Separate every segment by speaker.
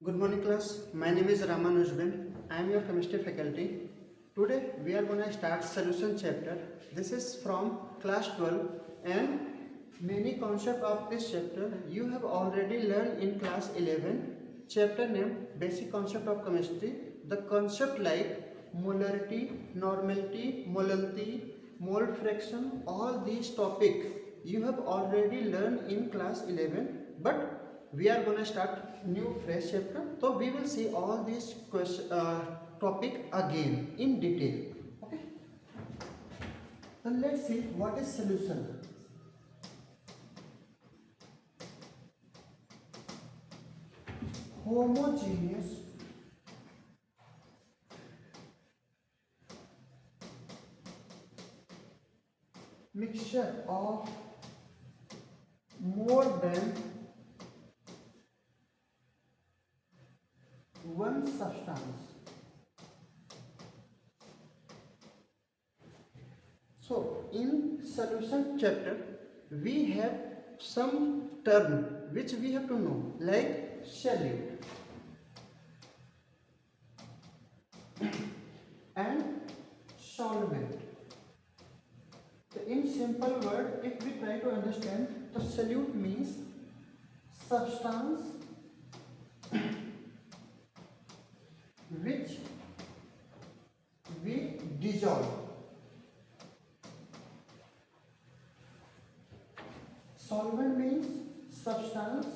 Speaker 1: Good morning class. My name is Raman Ujben. I am your chemistry faculty. Today we are going to start solution chapter. This is from class 12 and many concept of this chapter you have already learned in class 11. Chapter name basic concept of chemistry. The concept like molarity, normality, molality, mole fraction, all these topic you have already learned in class 11, but we are going to start new fresh chapter, so we will see all these topic again in detail. Okay, then let's see what is solution. Homogeneous mixture of more than one substance. So in solution chapter we have some term which we have to know, like solute and solvent. So in simple word, if we try to understand, the solute means substance which we dissolve. Solvent means substance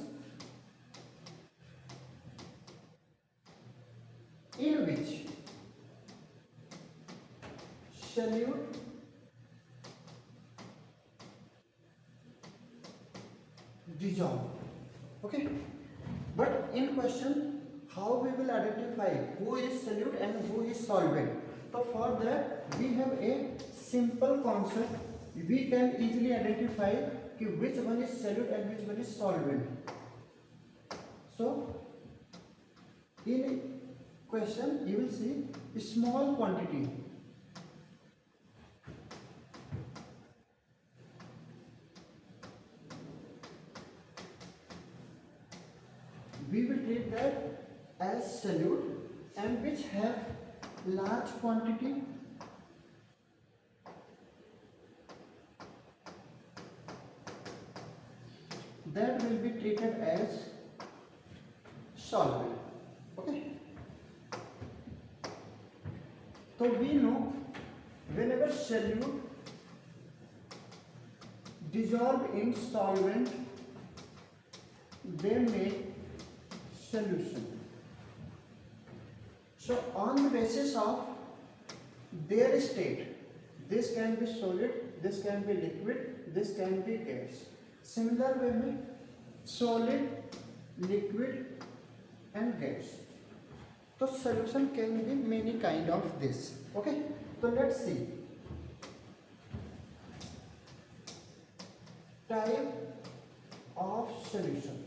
Speaker 1: in which solute dissolve. Okay, but in question how we will identify who is solute and who is solvent? So for that we have a simple concept. We can easily identify which one is solute and which one is solvent. So in question you will see a small quantity we will treat that as solute, and which have large quantity that will be treated as solvent. Okay, so we know whenever solute dissolve in solvent they make solution. So on the basis of their state, this can be solid, this can be liquid, this can be gas. Similar way में solid, liquid and gas. So solution can be many kind of this. Okay, so let's see type of solution.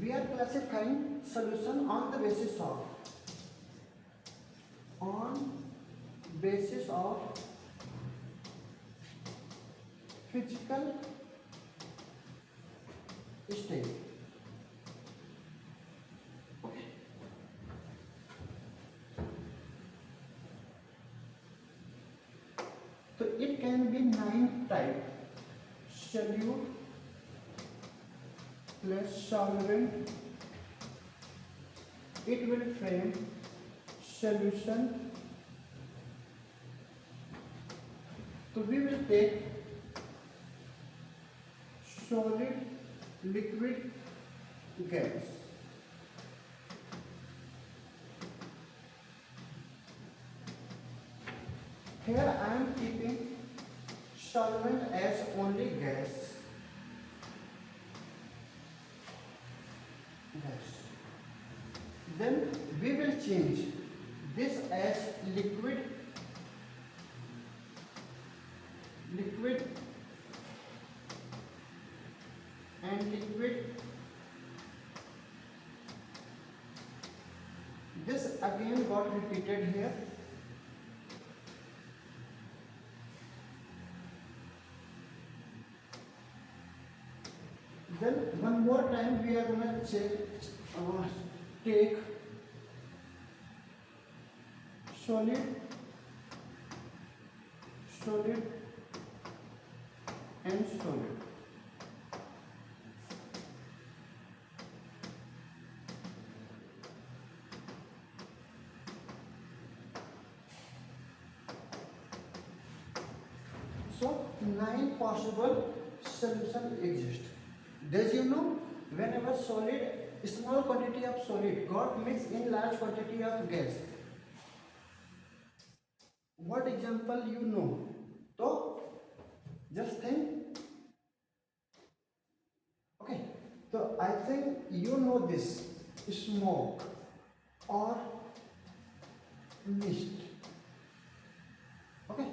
Speaker 1: We are classifying solution on the basis of physical state. Okay. So it can be 9 type: solute plus solvent, it will frame solution. So we will take solid, liquid, gas. Here I am keeping solvent as only gas. Then we will change this as liquid, and liquid. This again got repeated here. Then one more time we are gonna check, take solid, solid and solid. So 9 possible solutions exist. As you know, whenever small quantity of solid got mixed in large quantity of gas, what example you know? So just think. Okay, so I think you know this: smoke or mist. Okay,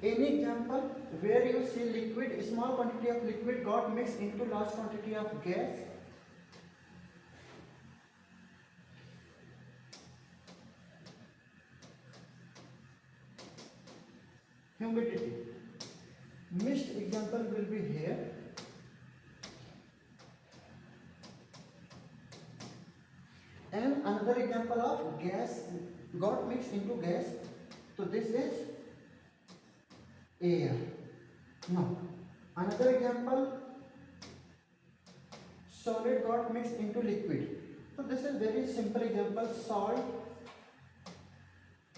Speaker 1: any example where you see liquid, small quantity of liquid got mixed into large quantity of gas? Humidity. Mist example will be here. And another example of gas got mixed into gas. So this is air. No. Another example, solid got mixed into liquid. So this is very simple example: salt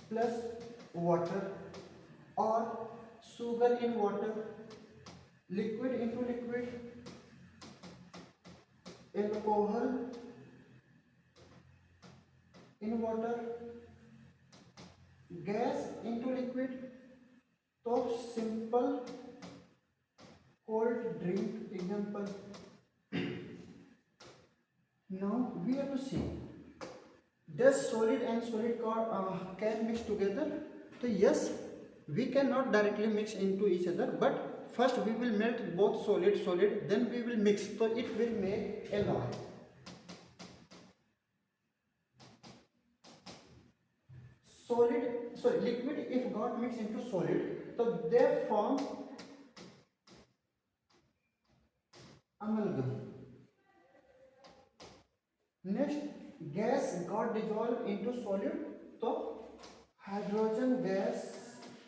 Speaker 1: plus water, or sugar in water, liquid into liquid, alcohol in water, gas into liquid. So simple cold drink example. Now we have to see, does solid and solid can mix together? So yes, we cannot directly mix into each other, but first we will melt both solid, then we will mix, so it will make alloy. Liquid if got mixed into solid, so they form amalgam. Next, gas got dissolved into solid, so hydrogen gas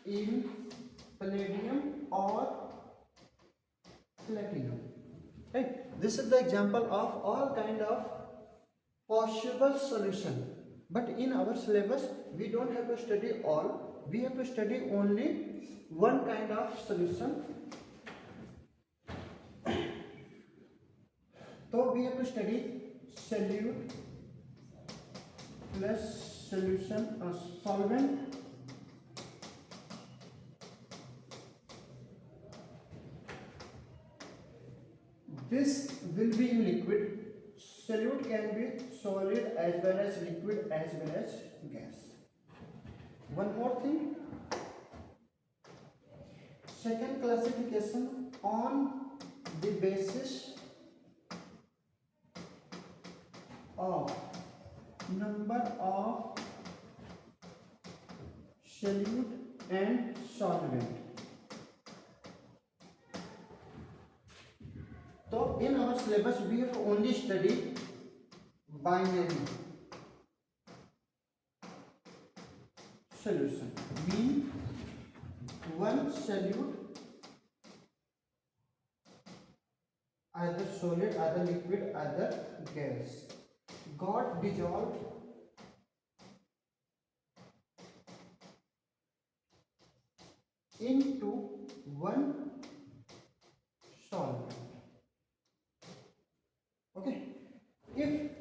Speaker 1: in palladium or platinum. Right? This is the example of all kind of possible solution. But in our syllabus, we don't have to study all. We have to study only one kind of solution. So we have to study solute plus solution or solvent. This will be in liquid. Solute can be solid as well as liquid as well as gas. One more thing. Second classification on the basis of number of solute and solvent. So in our syllabus we have only studied binary solution, mean one solute, either solid, either liquid, either gas, got dissolved into one solvent. Okay, if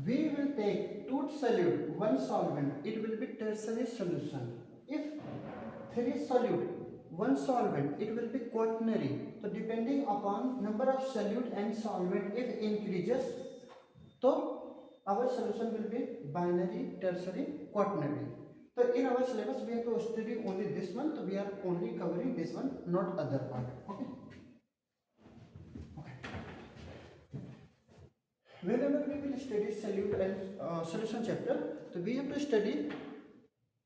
Speaker 1: we will take two solute, one solvent, it will be tertiary solution. If three solute, one solvent, it will be quaternary. So depending upon number of solute and solvent, if increases, so our solution will be binary, tertiary, quaternary. So in our syllabus we have to study only this one, so we are only covering this one, not other part. Okay. Whenever we will study solute and solution chapter, so we have to study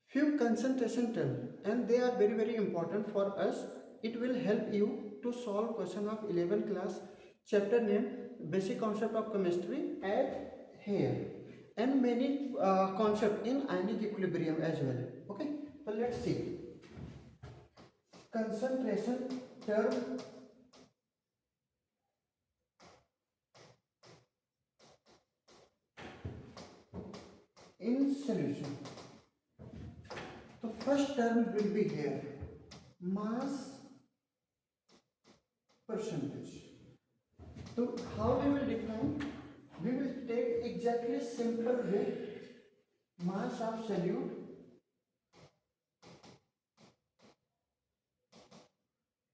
Speaker 1: few concentration terms, and they are very important for us. It will help you to solve question of 11th class chapter named Basic Concept of Chemistry at here, and many concept in ionic equilibrium as well. Okay, so let's see. Concentration term in solution. The first term will be here, mass percentage. So how we will define? We will take exactly simple way, mass of solute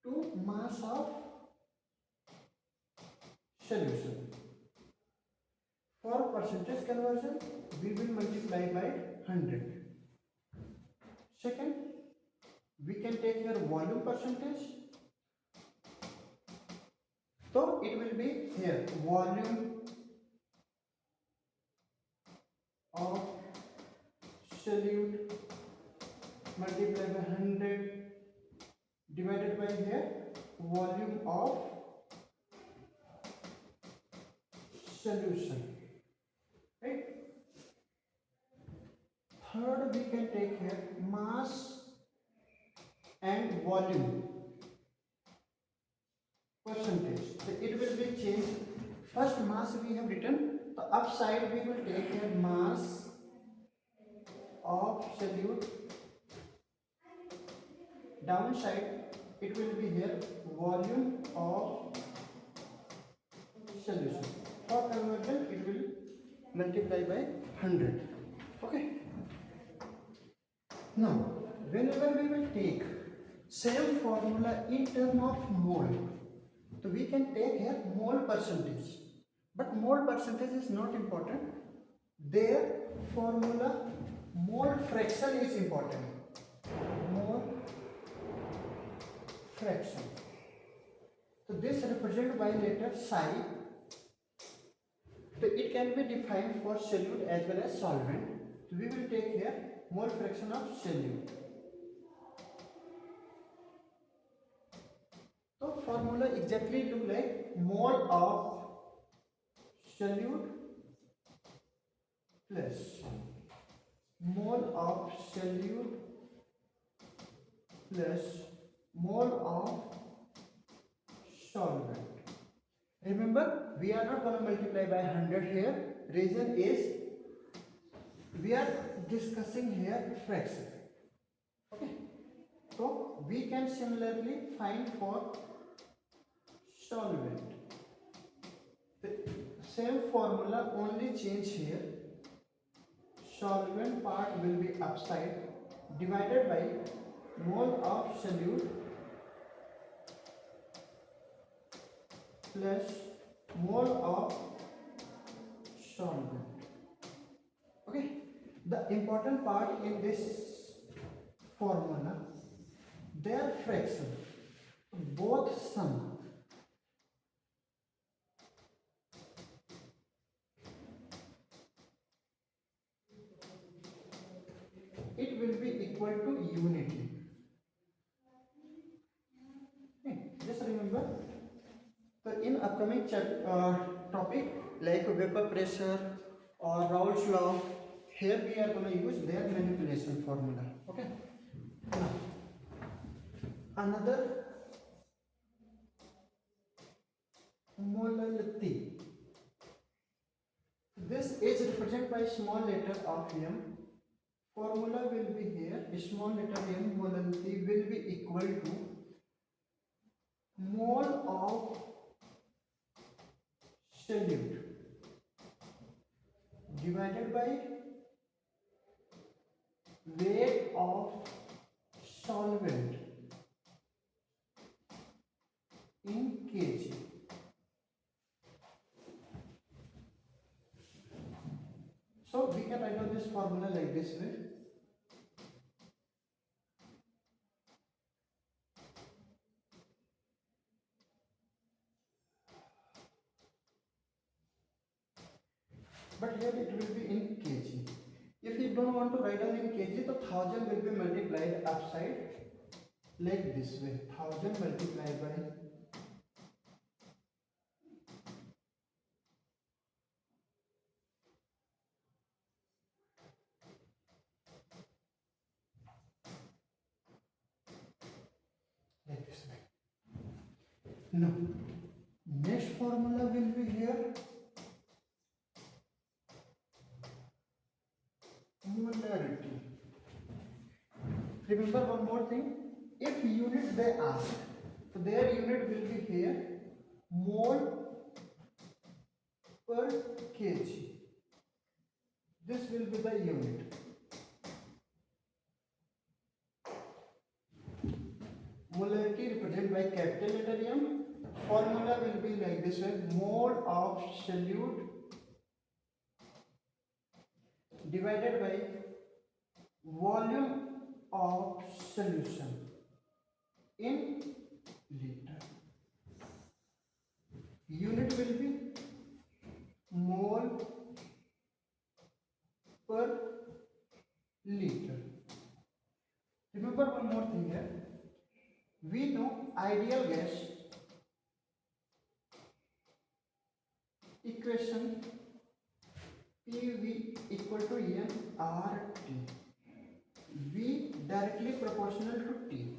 Speaker 1: to mass of solution. For percentage conversion, we will multiply by 100. Second, we can take your volume percentage. So it will be here, volume of solute multiplied by 100 divided by here, volume of solution. Right? Third, we can take here mass and volume percentage. So it will be changed. First mass we have written. The upside we will take here mass of solute. Downside it will be here volume of solution. For conversion it will multiply by 100. Okay. Now whenever we will take same formula in term of mole, so we can take here mole percentage, but mole percentage is not important. Their formula mole fraction is important. Mole fraction. So this represented by letter psi. So it can be defined for solute as well as solvent. So we will take here mole fraction of solute. So formula exactly look like mole of solute plus mole of solute plus mole of solvent. Remember, we are not going to multiply by 100 here. Reason is we are discussing here fraction. Okay. So we can similarly find for solvent. The same formula, only change here. Solvent part will be upside divided by mole of solute plus mole of solvent. Okay. The important part in this formula, their fraction, both sum. It will be equal to unity. Okay. Just remember, so in upcoming topic like vapor pressure or Raoult's law, here we are going to use their manipulation formula. Okay. Now, another molality. This is represented by small letter of m. Formula will be here. Small letter m molality will be equal to mole of solute divided by weight of solvent in kg. So we can write down this formula like this way. But here it will be in kg. If you don't want to write down in kg, the 1000 will be multiplied upside like this way. 1000 multiplied by No. Next formula will be here. Molarity. Remember one more thing. If unit they ask, so their unit will be here mole per kg. This will be the unit. Molarity represented by capital letter M. Formula will be like this way: mole of solute divided by volume of solution in liter. Unit will be mole per liter. Remember one more thing here. We know ideal gas equation PV equal to nRT. V directly proportional to T.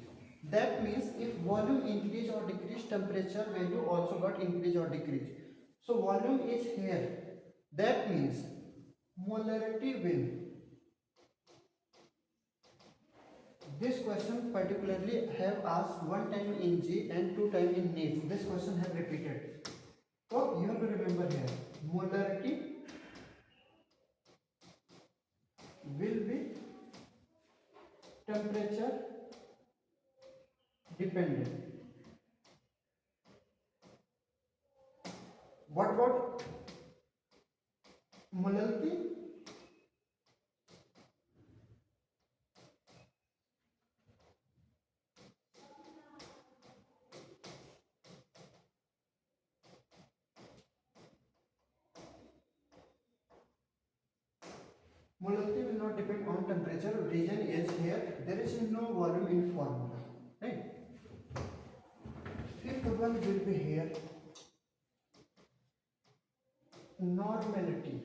Speaker 1: That means if volume increase or decrease, temperature value also got increase or decrease. So volume is here. That means molarity will. This question particularly have asked one time in G and two time in NEET. This question have repeated. So you have to remember here. Molarity will be temperature dependent. What about molality? Molality will not depend on temperature. Reason is here. There is no volume in formula. Right? Fifth one will be here. Normality.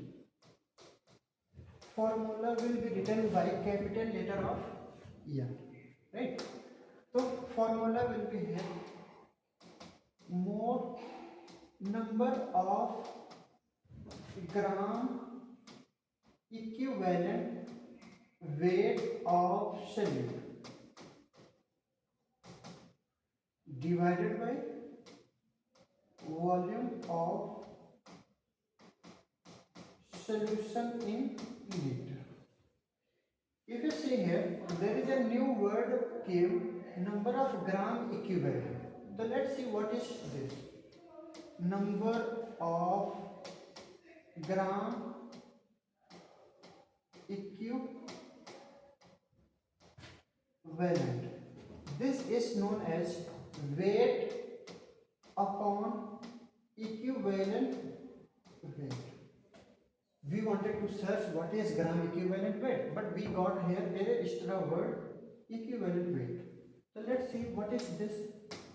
Speaker 1: Formula will be written by capital letter of N. Right? So formula will be here. More number of gram equivalent weight of solute divided by volume of solution in liter. If you see here, there is a new word came, number of gram equivalent. So let's see what is this. Number of gram equivalent. This is known as weight upon equivalent weight. We wanted to search what is gram equivalent weight, but we got here a extra word equivalent weight. So let's see what is this.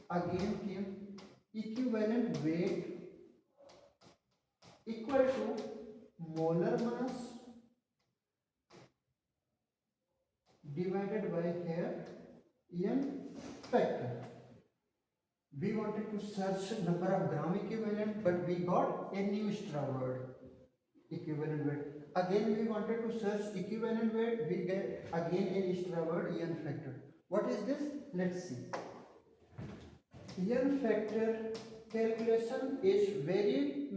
Speaker 1: Again came equivalent weight equal to molar mass divided by here n factor. We wanted to search number of gram equivalent, but we got a new extra word equivalent weight. Again we wanted to search equivalent weight, we get again an extra word n factor. What is this? Let's see. N factor calculation is very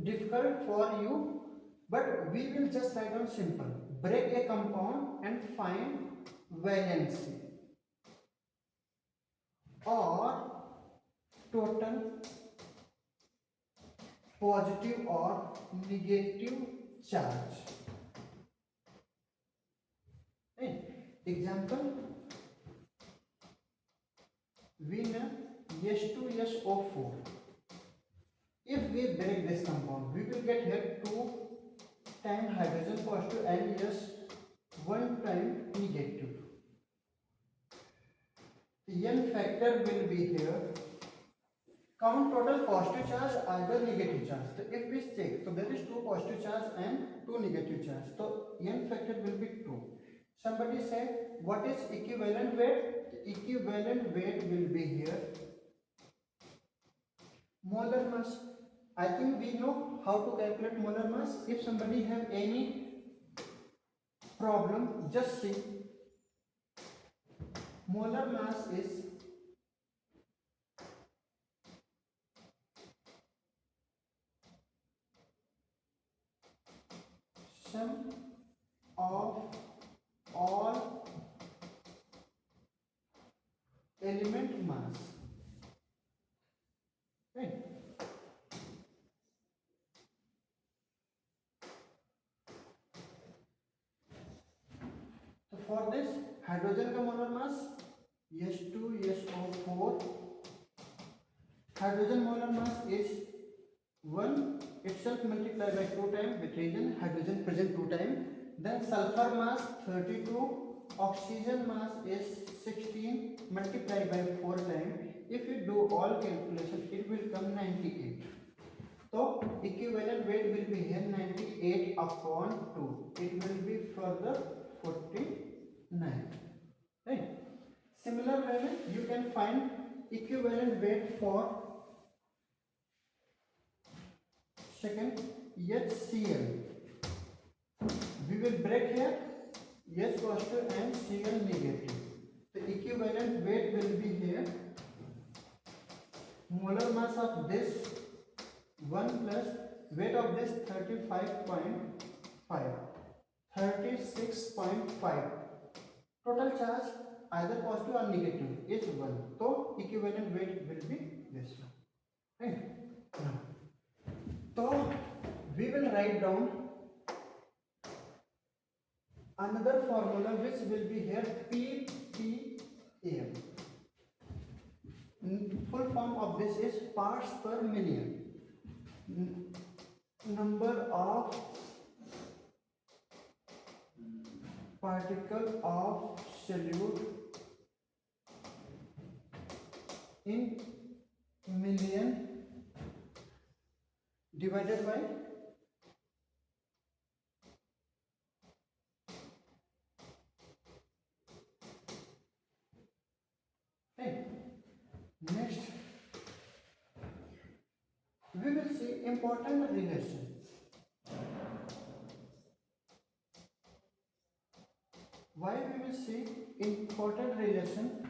Speaker 1: difficult for you, but we will just write down simple. Break a compound and find valency or total positive or negative charge. Right? Example, we know H2SO4. If we break this compound, we will get here 2 time hydrogen positive and just 1 time negative. The N factor will be here. Count total positive charge, either negative charge. So if we check, so there is 2 positive charge and 2 negative charge. So N factor will be 2. Somebody said, what is equivalent weight? The equivalent weight will be here Molar mass. I think we know how to calculate molar mass. If somebody have any problem, just see. Molar mass is sum of all element mass. Right? So for this, hydrogen का molar mass H2SO4. Hydrogen molar mass is 1 itself multiplied by 2 times with reason hydrogen present 2 times. Then sulfur mass 32. Oxygen mass is 16 multiplied by 4 times. If you do all calculation, it will come 98. So equivalent weight will be here 98 upon 2. It will be further 49. Right? Similar way you can find equivalent weight for second HCl. We will break here H positive and Cl negative. The equivalent weight will be here molar mass of this 1 plus weight of this 35.5, 36.5. Total charge either positive or negative is 1. So equivalent weight will be this one. Right? Now, so we will write down another formula which will be here ppm. Full form of this is parts per million. Number of particle of solute in million divided by next we will see important relation. Why we will see important relation?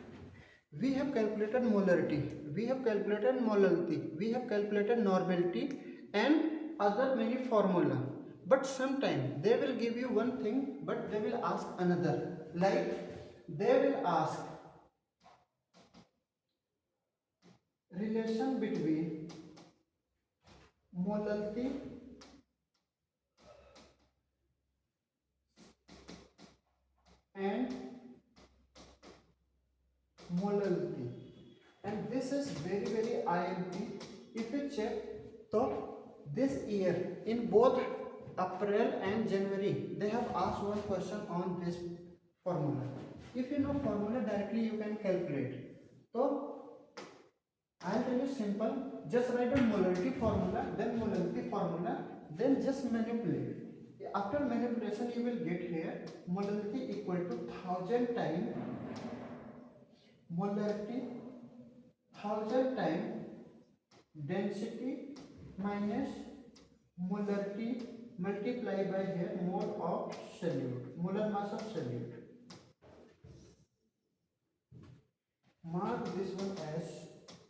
Speaker 1: We have calculated molarity, we have calculated molality, we have calculated normality and other many formula. But sometime they will give you one thing, but they will ask another. Like they will ask relation between molality and molality, and this is very IMP. If you check, so this year in both April and January they have asked one question on this formula. If you know formula directly you can calculate. So I'll tell you simple, just write a molarity formula, then molality formula, then just manipulate. After manipulation you will get here molality equal to 1000 times molarity, 1000 times density minus molarity multiplied by here mole of solute, molar mass of solute. Mark this one as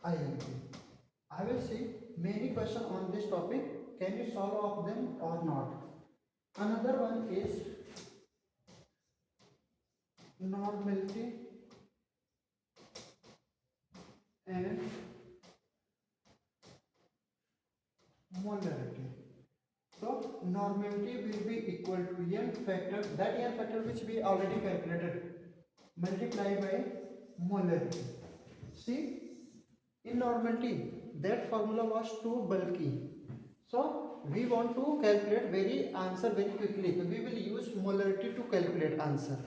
Speaker 1: IMP. I will see many questions on this topic. Can you solve of them or not? Another one is normality and molarity. So normality will be equal to n factor, that n factor which we already calculated, multiplied by molarity. See, in normality that formula was too bulky, so we want to calculate very answer very quickly, so we will use molarity to calculate answer.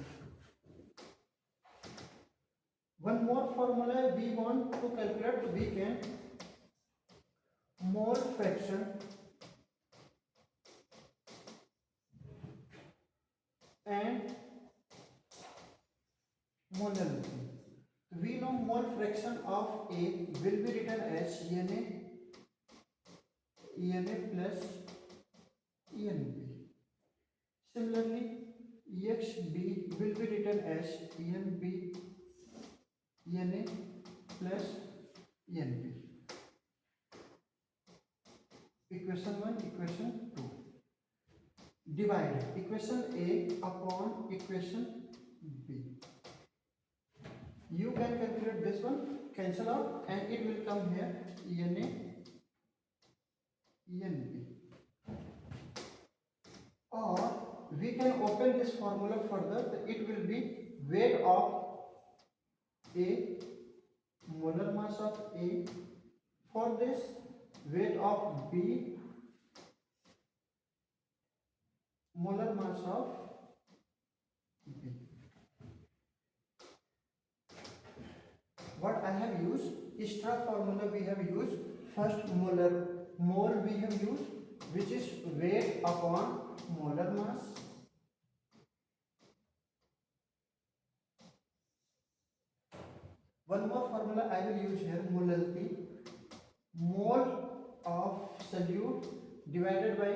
Speaker 1: One more formula we want to calculate, we can mole fraction and molality. We know mole fraction of A will be written as Na ENA plus ENB. Similarly, EXB will be written as ENB ENA plus ENB. Equation 1, equation 2. Divide equation A upon equation B. You can calculate this one, cancel out, and it will come here ENA ENB. Or we can open this formula further. It will be weight of A, molar mass of A. For this, weight of B, molar mass of B. What I have used, extra formula we have used. First mole we have used, which is weight upon molar mass. One more formula I will use here, molality. Mole of solute divided by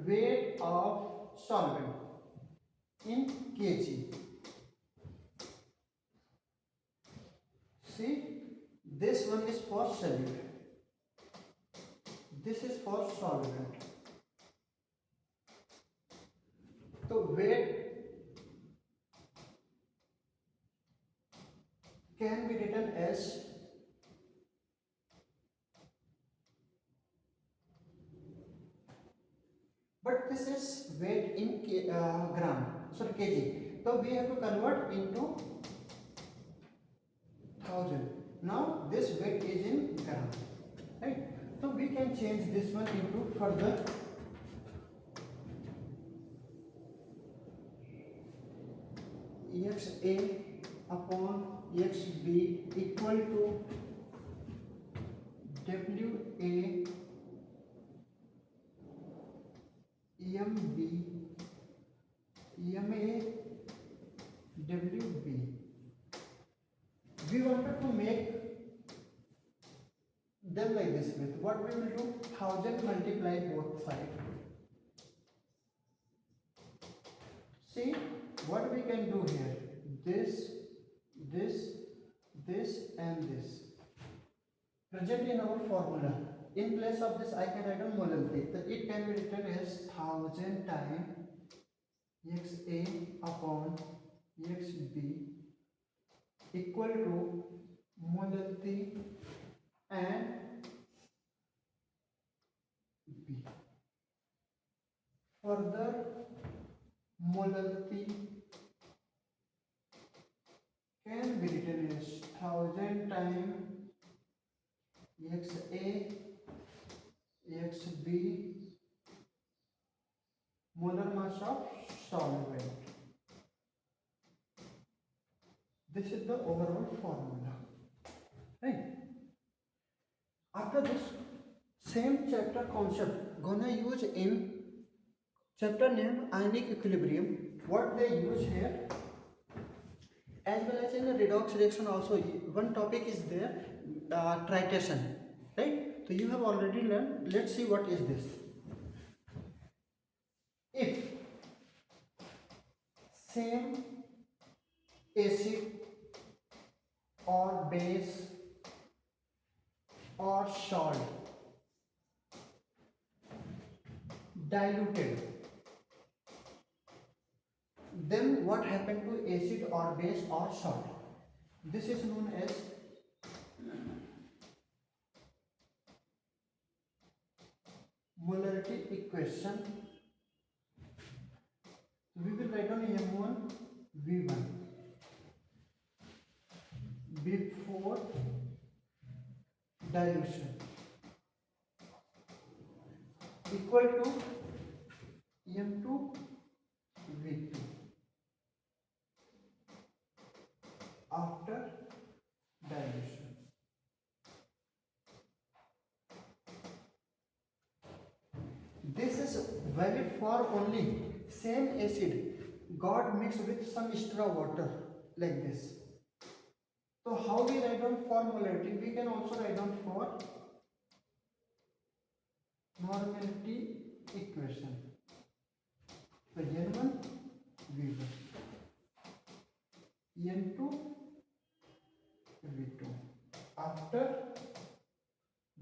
Speaker 1: weight of solvent in kg. See, this one is for solute. This is for solvent. So weight can be written as but this is weight in kg. So we have to convert into 1000. Now this weight is in gram, right? So we can change this one into further EXA upon EXB equal to WA EMB EMA WB. We wanted to make them like this with what we will do, 1000 multiply both sides. See what we can do here, this and this present in our formula. In place of this I can write on molality. So it can be written as 1000 times EXA upon EXB equal to molality and B. Further, molality can be written as 1000 times EXA EXB molar mass of solvent. This is the overall formula, right? After this, same chapter concept gonna use in chapter named ionic equilibrium. What they use here, as well as in the redox reaction also, one topic is there, titration, right? So you have already learned. Let's see what is this. If same acid or base or salt diluted, then what happened to acid or base or salt? This is known as molarity equation. We will write on M1 V1 before dilution equal to M2 V2 after dilution. This is valid for only same acid got mixed with some extra water like this. So how we write down for molarity? We can also write down for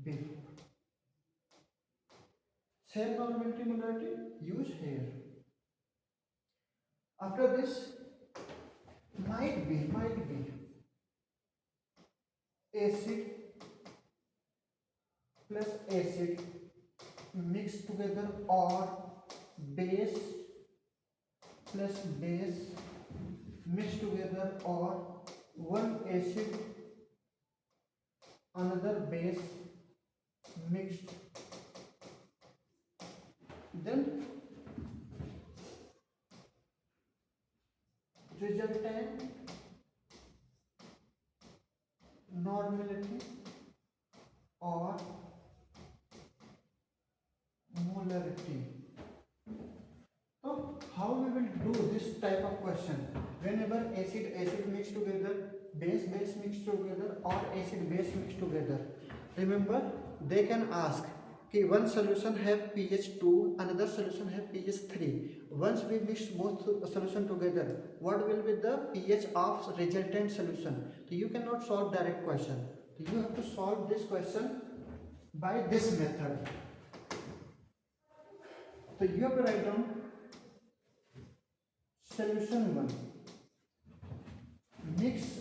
Speaker 1: before. Same normality molarity, use here. After this, might be acid plus acid mixed together, or base plus base mixed together, or one acid another base mixed. Then resultant normality or molarity. So how we will do this type of question? Whenever acid mixed together, base mixed together, or acid base mixed together, remember they can ask, okay, one solution have pH 2, another solution have pH 3. Once we mix both solution together, what will be the pH of resultant solution? So you cannot solve direct question. So you have to solve this question by this method. So you have to write down solution 1, mix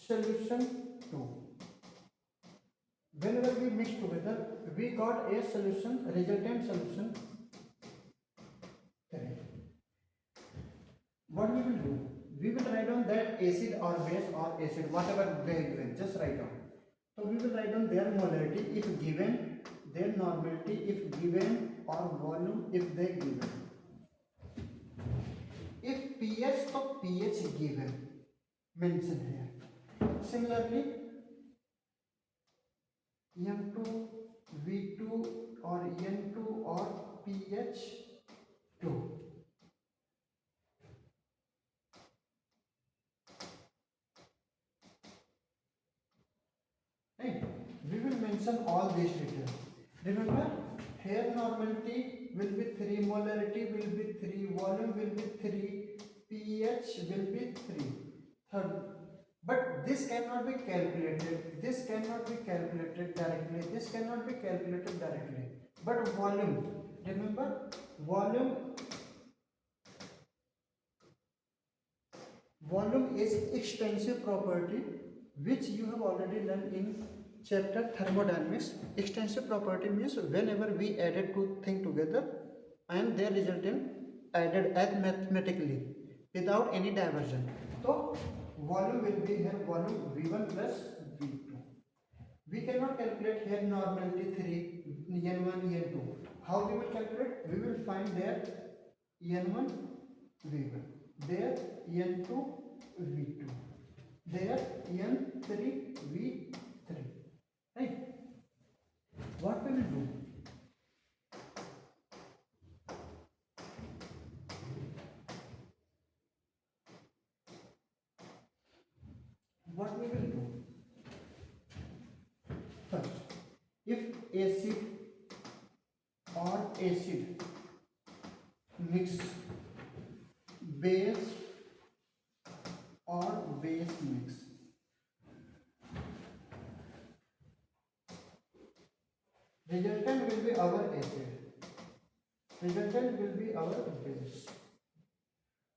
Speaker 1: solution 2. Whenever we mix together, we got a solution, resultant solution 3. What we will do? We will write down that acid or base or acid, whatever they given, just write down. So we will write down their molarity if given, their normality if given, or volume if they given. If pH, so pH given, mention here. Similarly, M2, V2 or N2 or pH 2. Right? We will mention all these details. Remember, here normality will be 3, molarity will be 3, volume will be 3, pH will be 3. Third, but this cannot be calculated. This cannot be calculated directly. This cannot be calculated directly. But volume, remember, volume is extensive property which you have already learned in chapter thermodynamics. Extensive property means whenever we added two things together and their resultant added as mathematically without any diversion. So volume will be here volume V1 plus V2. We cannot calculate here normality 3, N1, N2. How we will calculate? We will find there N1, V1, there N2, V2, there N3, V3. Right? What we will do? What we will do? First, if acid or acid mix, base or base mix, resultant will be our acid, resultant will be our base.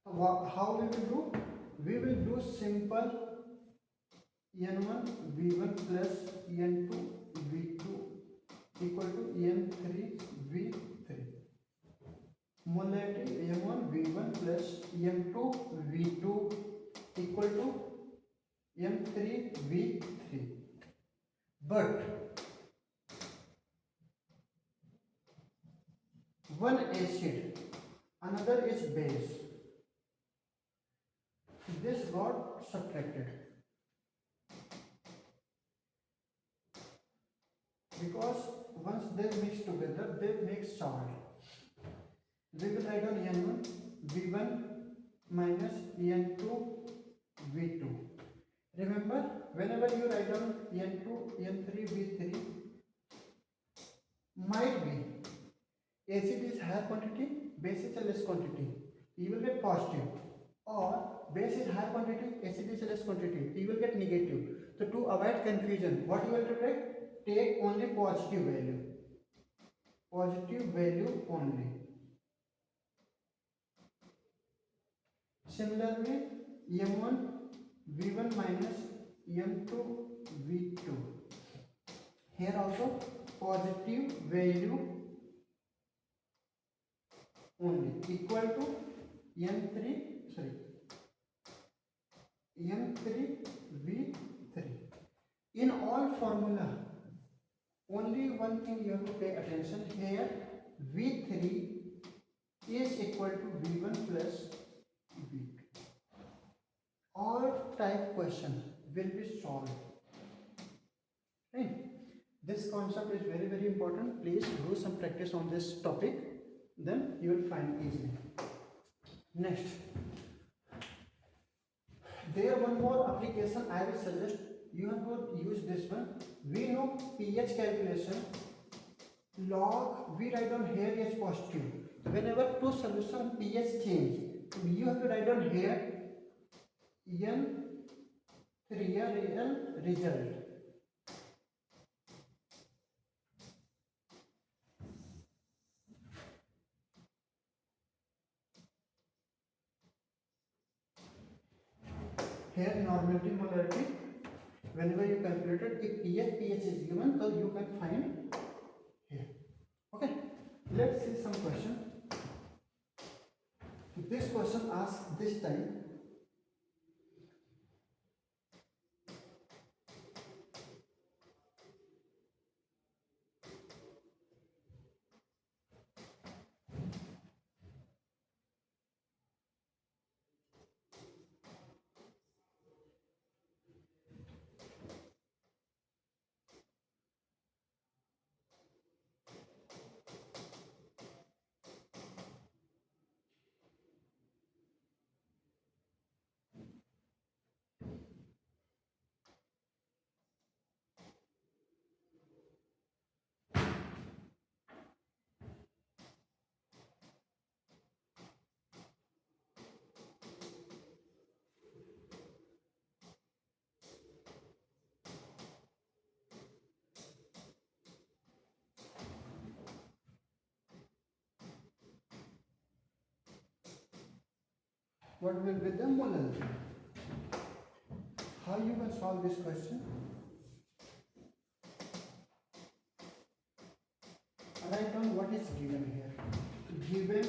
Speaker 1: So how we will do? We will do simple N1 V1 plus N2 V2 equal to N3 V3. Molarity M1 V1 plus M2 V2 equal to M3 V3. But one acid, another is base. This got subtracted because once they mix together, they make salt. We will write down N1 V1 minus N2 V2. Remember, whenever you write down N2, N3, V3, might be acid is higher quantity, base is a less quantity. You will get positive. Or base is high quantity, acid is less quantity. You will get negative. So to avoid confusion, what you will take? Take only positive value. Positive value only. Similarly, m1 v1 minus m2 v2. Here also positive value only equal to m3 sorry m3 v3. In all formula, only one thing you have to pay attention here. v3 is equal to v1 plus v2. All type question will be solved. Right? This concept is very very important. Please do some practice on this topic, then you will find easily. Next, there one more application I will suggest you have to use this one. We know pH calculation. Log we write down here is positive. Whenever two solution pH change, you have to write down here n3 real result. Here normality molarity, whenever you calculated if pH is given, so you can find here. Okay, let's see some question. This question asks this time, what will be the molarity? How you can solve this question? Write down what is given here. Given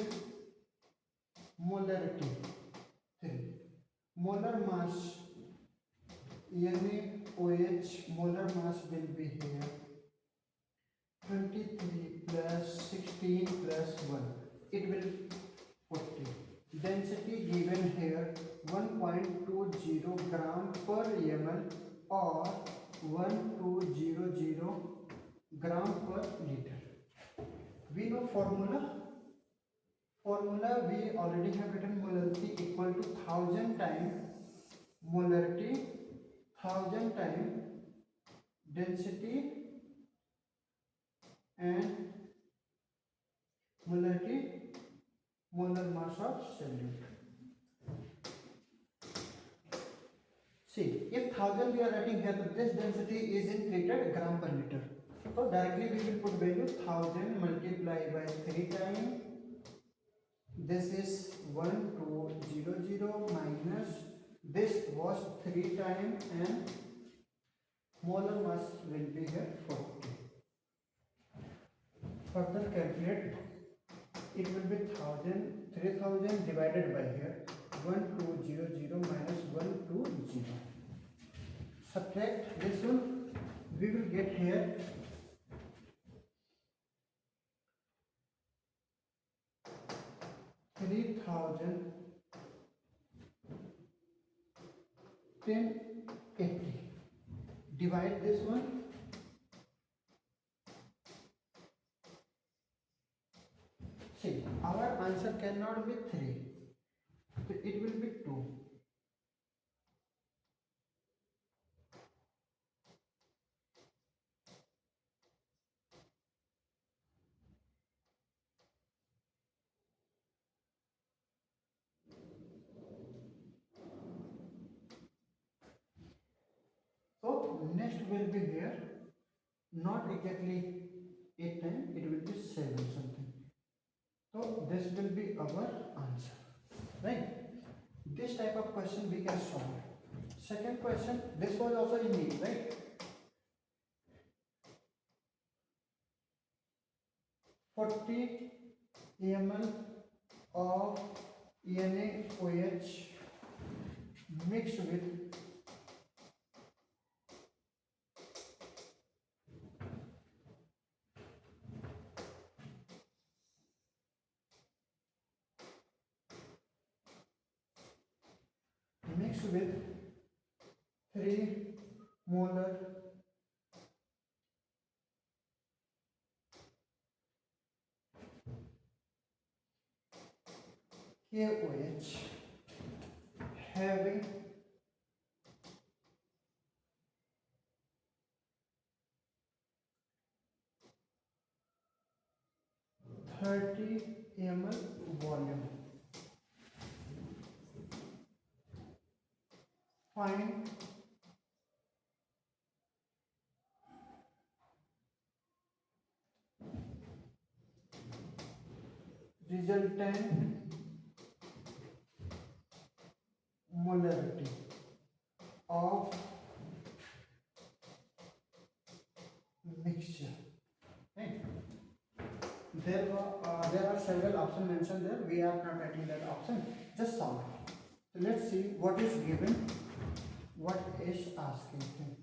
Speaker 1: molarity 3, molar mass NaOH molar mass will be here 23 plus 16 plus 1, it will 40. Density given here 1.20 gram per ml or 1200 gram per liter. We know formula. Formula we already have written molarity equal to 1000 times molarity, 1000 times density and molarity, molar mass of solute. See, if 1000 we are writing here, this density is in liter gram per liter. So directly we will put value 1000 multiplied by 3 times. This is 1200 minus this was 3 times and molar mass will be here 40. Further calculate, it will be 3000 divided by here 1200 minus 120. Subtract this one, we will get here 3000 1080. Divide this one. See, our answer cannot be 3, so it will be 2. So will be here not exactly 8 10, it will be 7 something. So this will be our answer, right? This type of question we can solve. Second question, this was also in need, right? 40 ml of NaOH mixed with mixed with 3 molar KOH having 30 ml volume. Find resultant molarity of mixture. Right? There are several options mentioned there. We are not writing that option. Just solve. So let's see what is given. What is asking him.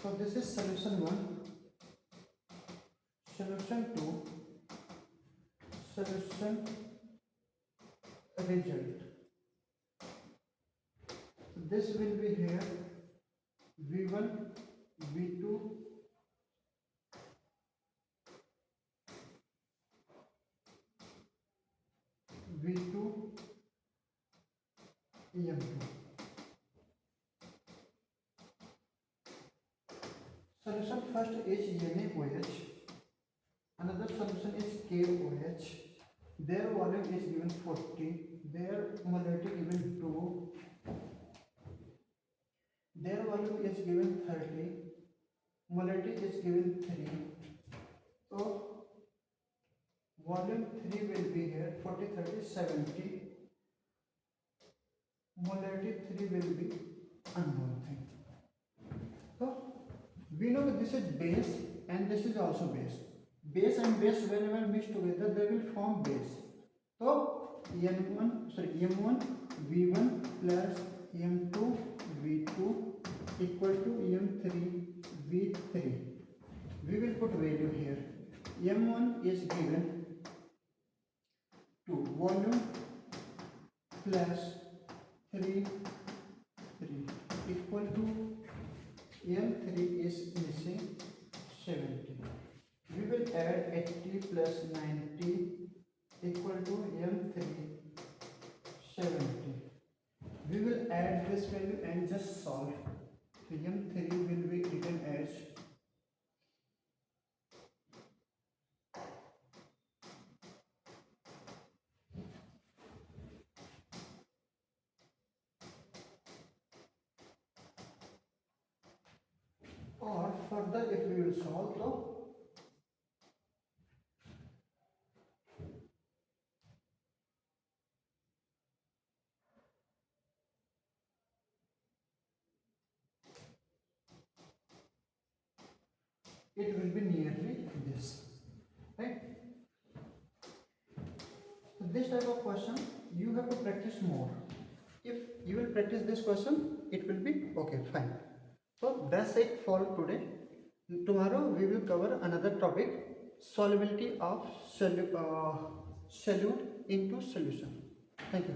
Speaker 1: So this is solution 1, solution 2, solution result. So this will be here V1, V2, V2, EM2. Solution first is NaOH. Another solution is KOH. Their volume is given 40. Their molarity given 2. Their volume is given 30. Molarity is given 3. So volume 3 will be here 40, 30, 70. Molarity 3 will be unknown thing. So we know that this is base and this is also base. Base and base whenever mixed together they will form base. So M1 V1 plus M2 V2 equal to M3 V3. We will put value here. M1 is given to volume plus 3 equal to M3 is missing 70. We will add 80 plus 90 equal to M3 70. We will add this value and just solve. So M3 will be written as or further if we will solve though. It will be nearly this, right? So this type of question you have to practice more. If you will practice this question, it will be okay, fine. So that's it for today. Tomorrow we will cover another topic, solubility of solute into solution. Thank you.